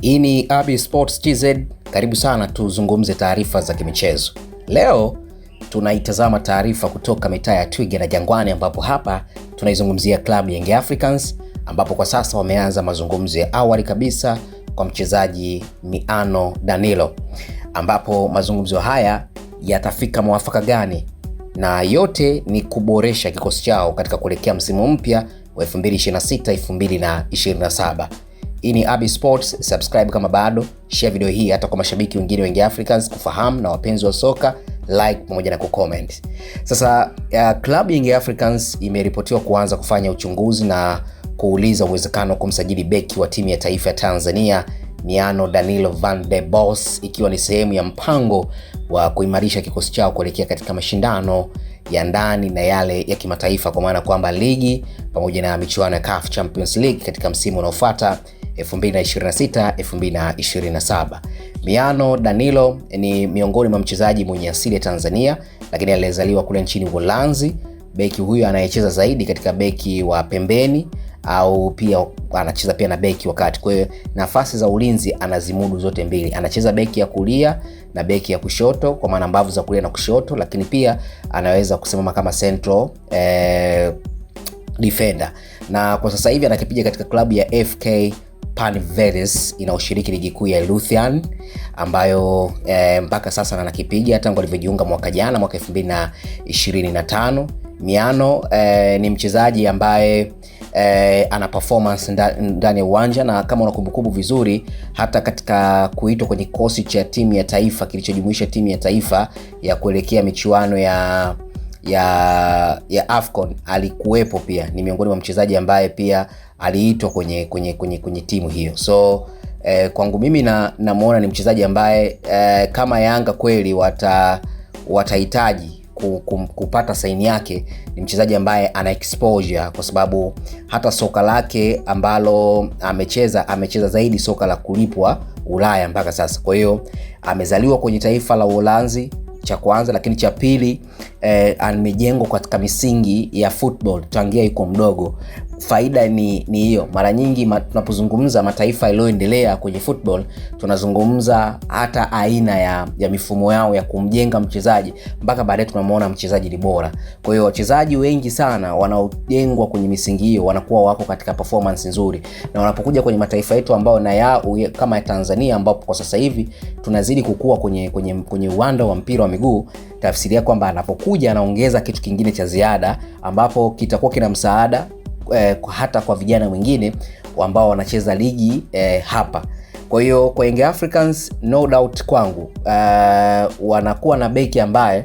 Hii ni Abi Sports TZ. Karibu sana tuzungumze taarifa za kimichezo. Leo tunaitazama taarifa kutoka mitaa ya Twiga na Jangwani, ambapo hapa tunaizungumzia klabu ya Young Africans, ambapo kwa sasa wameanza mazungumzo ya awali kabisa kwa mchezaji Miano Danilo, ambapo mazungumzo haya yatafika mwafaka gani, na yote ni kuboresha kikosi chao katika kuelekea msimu mpya wa 2026-2027. Hii ni Abi Sports. Subscribe kama bado, share video hii hata kwa mashabiki wengine wa Young Africans kufahamu, na wapenzi wa soka like pamoja na kucomment. Sasa klabu ya Young Africans imeripotiwa kuanza kufanya uchunguzi na kuuliza uwezekano wa kumsajili beki wa timu ya taifa ya Tanzania Miano Danilo van der Bos, ikiwa ni sehemu ya mpango wa kuimarisha kikosi chao kuelekea katika mashindano ya ndani na yale ya kimataifa, kwa maana kwamba ligi pamoja na michuano ya CAF Champions League katika msimu unaofuata 2026-2027. Miano Danilo ni miongoni mwa mchezaji mwenye asili ya Tanzania, lakini alizaliwa kule nchini Uholanzi. Beki huyu anayecheza zaidi katika beki wa pembeni, au pia anacheza pia na beki wa kati. Kwa hiyo nafasi za ulinzi anazimudu zote mbili. Anacheza beki ya kulia na beki ya kushoto, kwa maana mbavu za kulia na kushoto, lakini pia anaweza kusimama kama central defender. Na kwa sasa hivi anakipiga katika klabu ya FK Panverdes inayoshiriki ligi kuu ya Luthian, ambayo mpaka sasa anakipiga tangu alivyojiunga mwaka jana, mwaka 2025. Miano ni mchezaji ambaye ana performance ndani ya uwanja, na kama unakumbukumbu vizuri, hata katika kuitwa kwenye kikosi cha timu ya taifa kilichojumuisha timu ya taifa ya kuelekea michuano ya AFCON alikuwepo pia. Ni miongoni mwa mchezaji ambaye pia aliitwa kwenye timu hiyo. So kwangu mimi namuona ni mchezaji ambaye kama Yanga kweli watahitaji kupata saini yake, ni mchezaji ambaye ana exposure, kwa sababu hata soka lake ambalo amecheza zaidi soka la kulipwa Ulaya mpaka sasa. Kwa hiyo amezaliwa kwenye taifa la Uholanzi, cha kwanza, lakini cha pili amejengwa katika misingi ya football tangia yuko mdogo. Faida ni hiyo. Mara nyingi tunapozungumza mataifa yaliyoendelea kwenye football, tunazungumza hata aina ya mifumo yao ya kumjenga mchezaji mpaka baadaye tunamuona mchezaji ni bora. Kwa hiyo wachezaji wengi sana wanaojengwa kwenye misingi hiyo wanakuwa wako katika performance nzuri, na wanapokuja kwenye mataifa yetu ambao na yao kama Tanzania, ambapo kwa sasa hivi tunazidi kukua kwenye uwanda wa mpira wa miguu, tafsiria kwamba anapokuja anaongeza kitu kingine cha ziada ambapo kitakuwa kina msaada hata kwa vijana wengine ambao wanacheza ligi hapa. Kwa hiyo kwa Young Africans, no doubt kwangu wanakuwa na beki ambaye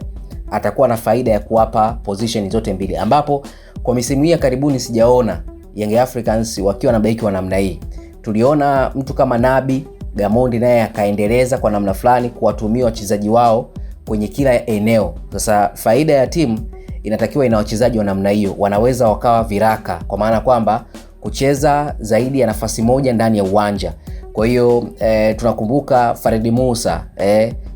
atakuwa na faida ya kuwapa position zote mbili, ambapo kwa misimu hii karibuni sijaona Young Africans wakiwa na beki wa namna hii. Tuliona mtu kama Nabi Gamondi naye akaendeleza kwa namna fulani kuwatumia wachezaji wao kwenye kila eneo. Sasa faida ya timu inatakiwa ina wachezaji wa namna hiyo, wanaweza wakawa viraka, kwa maana kwamba kucheza zaidi ya nafasi moja ndani ya uwanja. Kwa hiyo tunakumbuka Farid Musa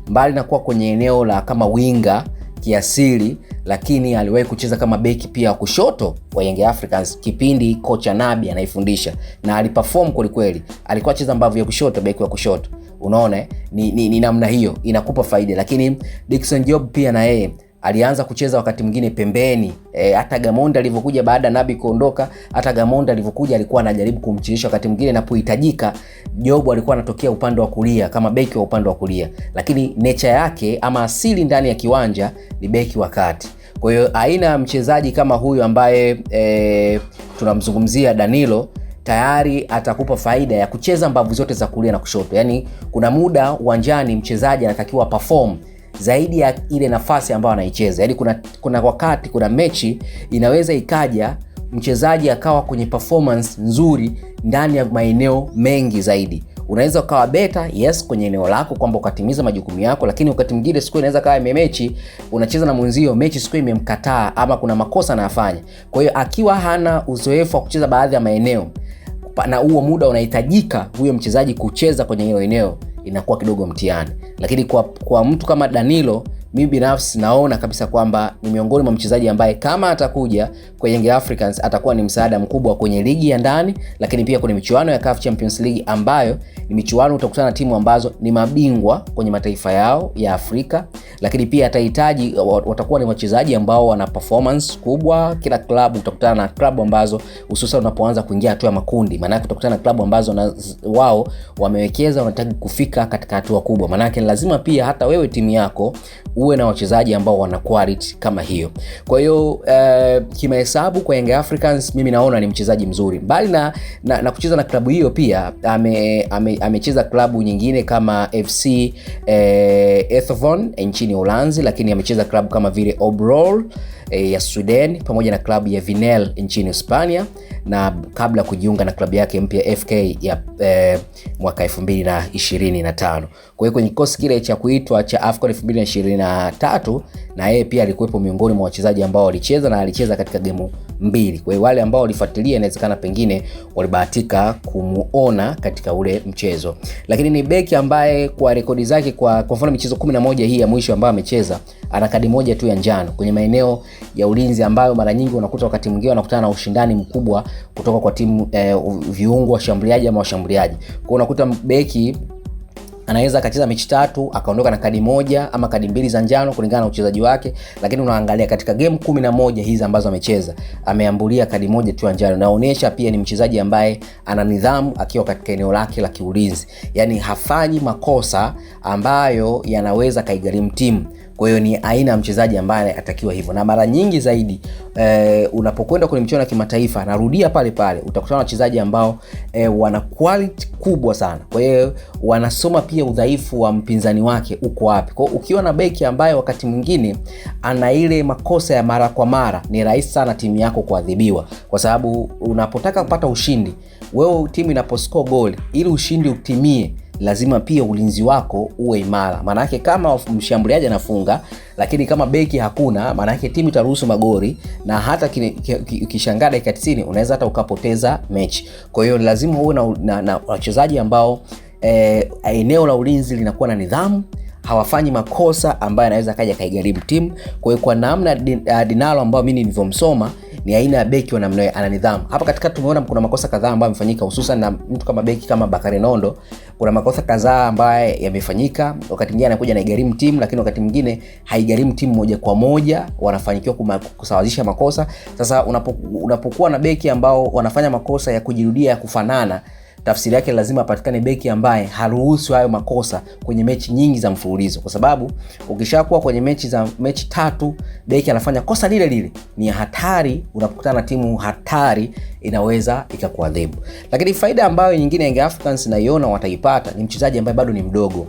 mbali na kuwa kwenye eneo la kama winga kiasili, lakini aliwahi kucheza kama beki pia wa kushoto kwa Young Africans kipindi kocha Nabi anaifundisha, na aliperform kweli. Alikuwa cheza mbavu ya kushoto, beki wa kushoto. Unaona ni namna hiyo inakupa faida. Lakini Dickson Job pia na yeye alianza kucheza wakati mwingine pembeni. Hata Gamondi alivyokuja baada ya Nabi kuondoka, hata Gamondi alivyokuja alikuwa anajaribu kumchezesha wakati mwingine inapohitajika. Job alikuwa anatokea upande wa kulia kama beki wa upande wa kulia, lakini nature yake ama asili ndani ya kiwanja ni beki wa kati. Kwa hiyo aina ya mchezaji kama huyu ambaye tunamzungumzia Danilo, tayari atakupa faida ya kucheza mbavu zote za kulia na kushoto. Yaani kuna muda uwanjani mchezaji anatakiwa perform zaidi ya ile nafasi ambayo anaicheza. Yaani kuna wakati, kuna mechi inaweza ikaja mchezaji akawa kwenye performance nzuri ndani ya maeneo mengi zaidi. Unaweza ukawa beta kwenye eneo lako kwamba ukatimiza majukumu yako, lakini wakati mwingine siku inaweza kawa mechi unacheza na mwenzio, mechi siku imemkataa ama kuna makosa anayofanya. Kwa hiyo akiwa hana uzoefu wa kucheza baadhi ya maeneo, na huo muda unahitajika huyo mchezaji kucheza kwenye hilo eneo, inakuwa kidogo mtihani. Lakini kwa mtu kama Danilo mimi binafsi naona kabisa kwamba ni miongoni mwa mchezaji ambaye kama atakuja kwa Young Africans atakuwa ni msaada mkubwa kwenye ligi ya ndani, lakini pia kwenye michuano ya CAF Champions League ambayo ni michuano utakutana na timu ambazo ni mabingwa kwenye mataifa yao ya Afrika, lakini pia atahitaji watakuwa ni wachezaji ambao wana performance kubwa. Kila klabu utakutana na klabu ambazo hususan unapoanza kuingia hatua ya makundi, maana yake utakutana na klabu ambazo na wao wamewekeza, wanataka kufika katika hatua kubwa. Maana yake lazima pia hata wewe timu yako uwe na wachezaji ambao wana quality kama hiyo. Kwa hiyo kimahesabu kwa Young Africans mimi naona ni mchezaji mzuri. Mbali na kucheza na klabu hiyo, pia amecheza klabu nyingine kama FC Eindhoven nchini Uholanzi, lakini amecheza klabu kama vile Oberol ya Sweden pamoja na klabu ya Vinel nchini Hispania, na kabla kujiunga na klabu yake mpya FK ya mwaka 2025. Kwa hiyo kwenye kikosi kile cha kuitwa cha AFCON 2023 na yeye pia alikuwepo miongoni mwa wachezaji ambao walicheza, na alicheza katika game 2. Kwa hiyo wale ambao walifuatilia inawezekana pengine walibahatika kumuona katika ule mchezo. Lakini ni beki ambaye kwa rekodi zake kwa mfano michezo 11 hii ya mwisho ambayo amecheza ana kadi moja tu ya njano kwenye maeneo ya ulinzi, ambayo mara nyingi unakuta wakati mwingine wanakutana na ushindani mkubwa kutoka kwa timu viungo washambuliaji ama washambuliaji. Kwa unakuta beki anaweza akacheza mechi 3 akaondoka na kadi moja ama kadi 2 za njano kulingana na uchezaji wake, lakini unaangalia katika game 11 hizi ambazo amecheza ameambulia kadi moja tu ya njano. Naonesha pia ni mchezaji ambaye ana nidhamu akiwa katika eneo lake la kiulinzi, yani hafanyi makosa ambayo yanaweza kaigharimu timu. Kwa hiyo ni aina ya mchezaji ambaye atakiwa hivyo, na mara nyingi zaidi unapokwenda kwenye michuano ya kimataifa, narudia pale pale, utakutana na wachezaji ambao wana quality kubwa sana. Kwa hiyo wanasoma pia udhaifu wa mpinzani wake uko wapi. Kwa hiyo ukiwa na beki ambaye wakati mwingine ana ile makosa ya mara kwa mara, ni rahisi sana timu yako kuadhibiwa, kwa sababu unapotaka kupata ushindi, wewe timu inaposcore goal, ili ushindi utimie lazima pia ulinzi wako uwe imara. Maana yake kama mshambuliaji anafunga lakini kama beki hakuna, maana yake timu itaruhusu magoli, na hata ukishangaa dakika 90 unaweza hata ukapoteza mechi. Kwa hiyo lazima uwe na wachezaji ambao eneo la ulinzi linakuwa na nidhamu, hawafanyi makosa ambayo anaweza kaja kaigharimu timu. Kwa hiyo kwa namna Dinalo ambao mimi nilivyomsoma ni aina ya beki wa namna hiyo, ana nidhamu. Hapa katika tumeona kuna makosa kadhaa ambayo yamefanyika, hususan na mtu kama beki kama Bakari Nondo. Kuna makosa kadhaa ambayo yamefanyika, wakati mwingine anakuja na igharimu timu, lakini wakati mwingine haigharimu timu moja kwa moja, wanafanikiwa kusawazisha makosa. Sasa unapokuwa na beki ambao wanafanya makosa ya kujirudia ya kufanana, tafsiri yake lazima apatikane beki ambaye haruhusu hayo makosa kwenye mechi nyingi za mfululizo, kwa sababu ukishakuwa kwenye mechi 3 beki anafanya kosa lile lile, ni hatari. Unapokutana na timu hatari inaweza ikakuadhibu. Lakini faida ambayo nyingine Young Africans naiona wataipata ni mchezaji ambaye bado ni mdogo.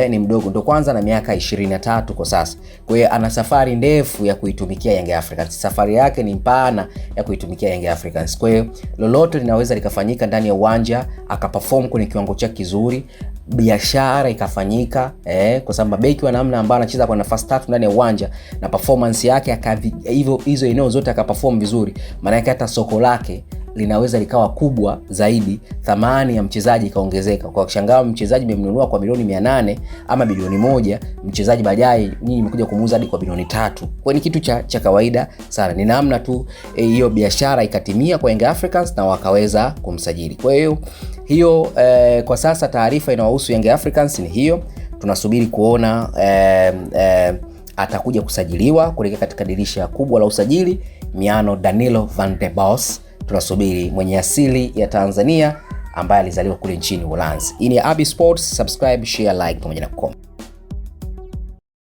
Ni mdogo, ndo kwanza na miaka 23 kwa sasa. Kwa hiyo ana safari ndefu ya kuitumikia Young Africans. Safari yake ni mpana ya kuitumikia Young Africans. Kwa hiyo lolote linaweza likafanyika ndani ya uwanja, akaperform kwenye kiwango chake kizuri, biashara ikafanyika, kwa sababu mabeki wa namna ambao anacheza kwa nafasi 3 ndani ya uwanja na performance yake hivyo hizo eneo zote akaperform vizuri, maana yake hata soko lake linaweza likawa kubwa zaidi, thamani ya mchezaji ikaongezeka. Kwa kushangaa mchezaji mmemnunua kwa milioni 800 ama bilioni 1, mchezaji baadaye nyinyi mmekuja kumuuza hadi kwa bilioni 3. Kwa ni kitu cha kawaida sana. Ni namna tu hiyo biashara ikatimia kwa Young Africans na wakaweza kumsajili. Kwa hiyo kwa sasa taarifa inayohusu Young Africans ni hiyo. Tunasubiri kuona atakuja kusajiliwa kuelekea katika dirisha kubwa la usajili, Miano Danilo van der Bos. Tunasubiri, mwenye asili ya Tanzania ambaye alizaliwa kule nchini Uholanzi. Hii ni Abi Sports, subscribe, share, like pamoja na comment.